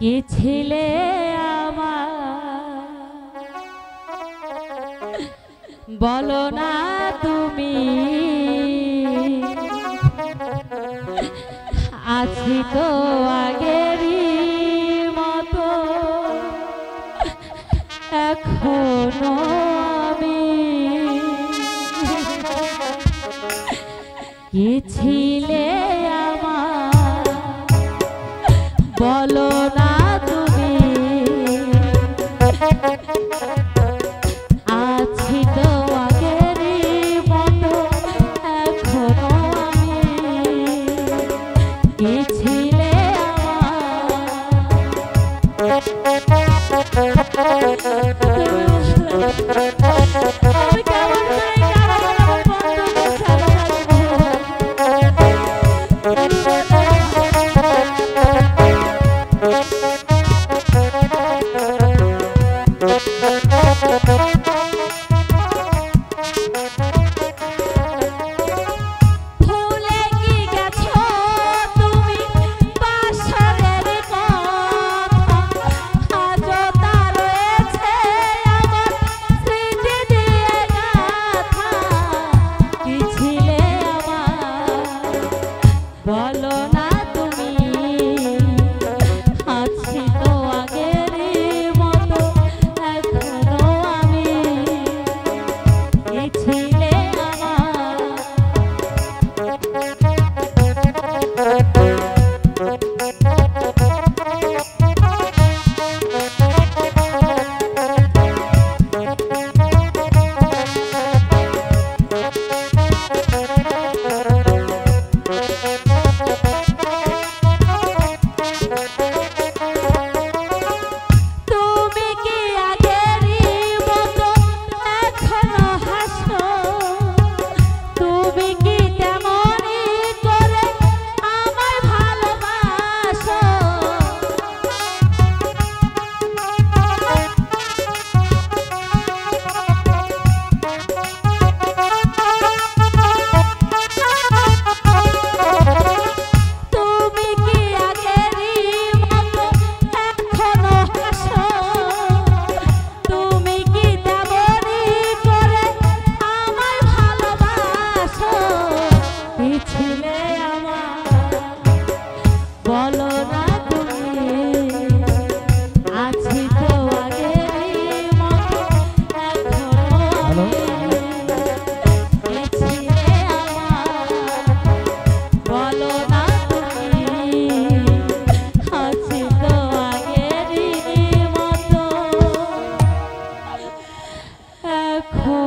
কি ছিলে আমার বলো না তুমি আছি তো আগেরই মতো এখনো আমি কি ছিলে আমার বলো না তুমি আছি তো আগেরই মতো এখনো আমি কি ছিলে বলো না তুমি আছি তো আগেরই মতো এখনো আমি কি ছিলে বলো না তুমি আছি তো আগেরই মতো এখনো কি ছিলে আমার বলো না তুমি আছি তো আগেরই মতো এখন